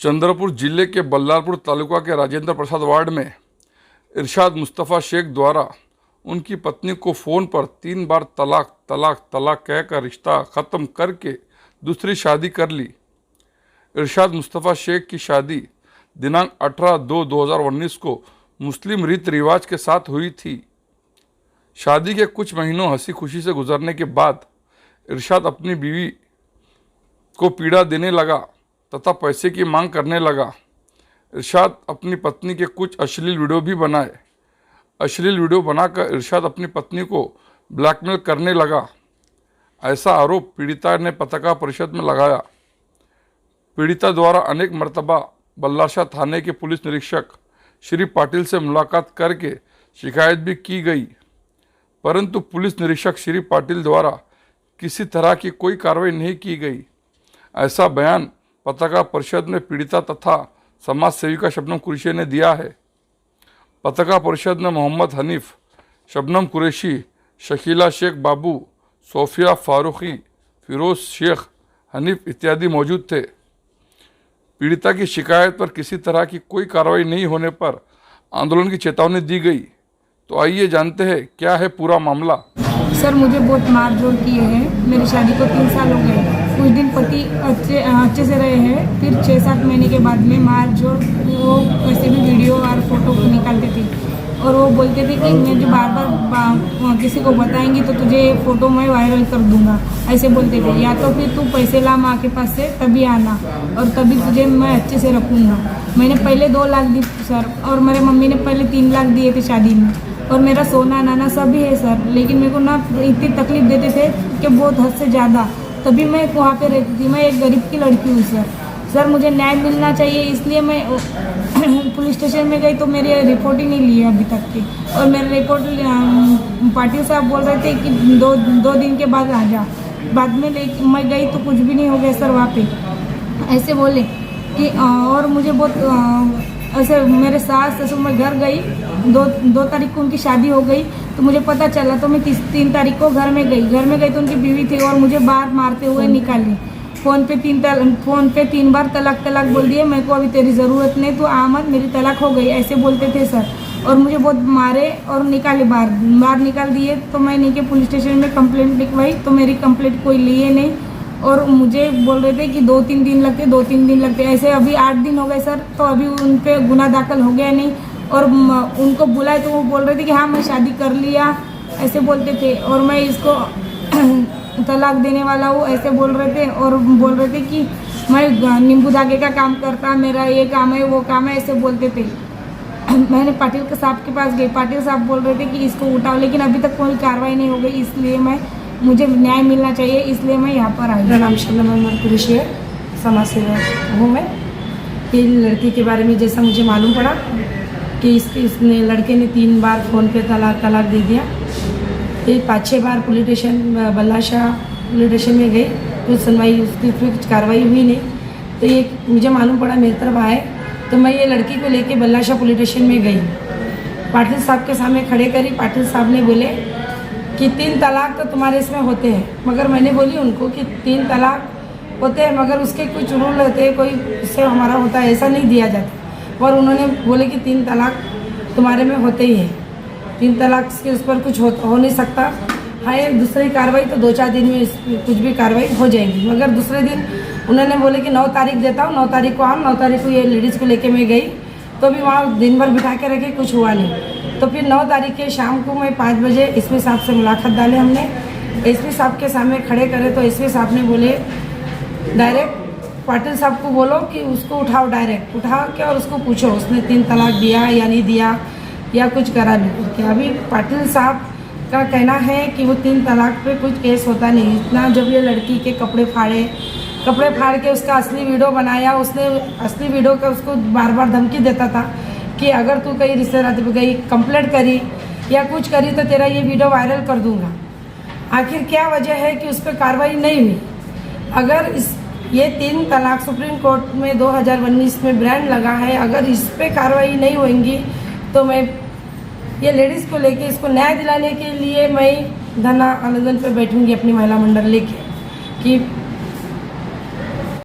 चंद्रपुर जिले के बल्लारपुर तालुका के राजेंद्र प्रसाद वार्ड में इरशाद मुस्तफ़ा शेख द्वारा उनकी पत्नी को फ़ोन पर 3 बार तलाक तलाक तलाक कहकर रिश्ता ख़त्म करके दूसरी शादी कर ली। इरशाद मुस्तफ़ा शेख की शादी दिनांक 18/2/2019 को मुस्लिम रीति रिवाज के साथ हुई थी। शादी के कुछ महीनों हंसी खुशी से गुजरने के बाद इरशाद अपनी बीवी को पीड़ा देने लगा तथा पैसे की मांग करने लगा। इरशाद अपनी पत्नी के कुछ अश्लील वीडियो भी बनाए। अश्लील वीडियो बनाकर इरशाद अपनी पत्नी को ब्लैकमेल करने लगा। ऐसा आरोप पीड़िता ने पत्रकार परिषद में लगाया। पीड़िता द्वारा अनेक मर्तबा बल्लाशाह थाने के पुलिस निरीक्षक श्री पाटिल से मुलाकात करके शिकायत भी की गई, परंतु पुलिस निरीक्षक श्री पाटिल द्वारा किसी तरह की कोई कार्रवाई नहीं की गई। ऐसा बयान पत्रकार परिषद में पीड़िता तथा समाज सेविका शबनम कुरैशी ने दिया है। पत्रकार परिषद में मोहम्मद हनीफ, शबनम कुरैशी, शकीला शेख बाबू, सोफिया फारूकी, फिरोज शेख हनीफ इत्यादि मौजूद थे। पीड़िता की शिकायत पर किसी तरह की कोई कार्रवाई नहीं होने पर आंदोलन की चेतावनी दी गई। तो आइए जानते हैं क्या है पूरा मामला। सर, मुझे बहुत मारझोड़ किए हैं। मेरी शादी को 3 साल हो गए। कुछ दिन पति अच्छे से रहे हैं, फिर 6-7 महीने के बाद में मारझोड़, वो ऐसे भी वीडियो और फोटो निकालते थे और वो बोलते थे कि मैं जो बार किसी को बताएंगी तो तुझे फोटो मैं वायरल कर दूंगा, ऐसे बोलते थे। या तो फिर तू पैसे ला माँ के पास से तभी आना और तभी तुझे मैं अच्छे से रखूँगा। मैंने पहले 2 लाख दी सर, और मेरे मम्मी ने पहले 3 लाख दिए थे शादी में, और मेरा सोना नाना सब भी है सर। लेकिन मेरे को ना इतनी तकलीफ देते थे कि बहुत हद से ज़्यादा, तभी मैं वहाँ पे रहती थी। मैं एक गरीब की लड़की हूँ सर। मुझे न्याय मिलना चाहिए, इसलिए मैं पुलिस स्टेशन में गई तो मेरी रिपोर्ट ही नहीं ली अभी तक की। और मेरी रिपोर्ट पाटिल साहब बोल रहे थे कि दो दिन के बाद आ जा। बाद में मैं गई तो कुछ भी नहीं हो गया सर। वहाँ पे ऐसे बोले कि और मुझे बहुत ऐसे मेरे सास ससुर, मैं घर गई 2 तारीख को उनकी शादी हो गई तो मुझे पता चला, तो मैं 3 तारीख को घर में गई तो उनकी बीवी थी और मुझे बाहर मारते हुए निकाली। फ़ोन पे 3 बार तलाक बोल दिए। मेरे को अभी तेरी ज़रूरत नहीं, तो आमद मेरी तलाक हो गई, ऐसे बोलते थे सर। और मुझे बहुत मारे और निकाले, बाहर निकाल दिए। तो मैंने के पुलिस स्टेशन में कंप्लेंट लिखवाई तो मेरी कंप्लेंट कोई लिए नहीं, और मुझे बोल रहे थे कि 2-3 दिन लगते। ऐसे अभी 8 दिन हो गए सर, तो अभी उन पे गुनाह दाखिल हो गया नहीं। और उनको बुलाए तो वो बोल रहे थे कि हाँ मैं शादी कर लिया, ऐसे बोलते थे। और मैं इसको तलाक देने वाला हूँ, ऐसे बोल रहे थे। और बोल रहे थे कि मैं नींबू धागे का काम करता, मेरा ये काम है वो काम है, ऐसे बोलते थे। मैंने पाटिल के साहब के पास गई, पाटिल साहब बोल रहे थे कि इसको उठाओ, लेकिन अभी तक कोई कार्रवाई नहीं हो गई। इसलिए मुझे न्याय मिलना चाहिए, इसलिए मैं यहाँ पर आई। मेरा नाम शबनम कुरैशी है, समाज सेवक हूँ मैं। ये लड़की के बारे में जैसा मुझे मालूम पड़ा कि इसने लड़के ने 3 बार फ़ोन पे तलाक दे दिया। ये 5-6 बार police station Balharshah police station में गई, कुछ सुनवाई उसकी कुछ कार्रवाई हुई नहीं। तो ये मुझे मालूम पड़ा, मेरी तरफ आए तो मैं ये लड़की को लेके बल्लाशाह पुलिस स्टेशन में गई। पाटिल साहब के सामने खड़े करी। पाटिल साहब ने बोले कि 3 तलाक तो तुम्हारे इसमें होते हैं, मगर मैंने बोली उनको कि 3 तलाक होते हैं मगर उसके कुछ रूल होते हैं, कोई इससे हमारा होता है ऐसा नहीं दिया जाता। और उन्होंने बोले कि 3 तलाक तुम्हारे में होते ही हैं, 3 तलाक के उस पर कुछ हो नहीं सकता है। दूसरी कार्रवाई तो 2-4 दिन में कुछ भी कार्रवाई हो जाएगी। मगर दूसरे दिन उन्होंने बोले कि 9 तारीख देता हूँ, 9 तारीख को हम 9 तारीख को ये लेडीज़ को लेके मैं गई तो भी वहाँ दिन भर बिठा के रखे, कुछ हुआ नहीं। तो फिर 9 तारीख के शाम को मैं 5 बजे एसपी साहब से मुलाकात डाले हमने। एसपी साहब के सामने खड़े करे तो एसपी साहब ने बोले डायरेक्ट पाटिल साहब को बोलो कि उसको उठाओ, डायरेक्ट उठा के और उसको पूछो उसने 3 तलाक दिया या नहीं दिया या कुछ करा नहीं करके। अभी पाटिल साहब का कहना है कि वो 3 तलाक पे कुछ केस होता नहीं। इतना जब ये लड़की के कपड़े फाड़ के उसका असली वीडियो बनाया, उसने असली वीडियो का उसको बार धमकी देता था कि अगर तू कहीं रिश्तेदारी पे गई, कंप्लेंट करी या कुछ करी तो तेरा ये वीडियो वायरल कर दूंगा। आखिर क्या वजह है कि उस पर कार्रवाई नहीं हुई? अगर ये 3 तलाक सुप्रीम कोर्ट में 2019 में ब्रांड लगा है, अगर इस पर कार्रवाई नहीं होंगी तो मैं ये लेडीज़ को लेके इसको न्याय दिलाने के लिए मैं धरना आंदोलन पे बैठूंगी अपनी महिला मंडल लेके कि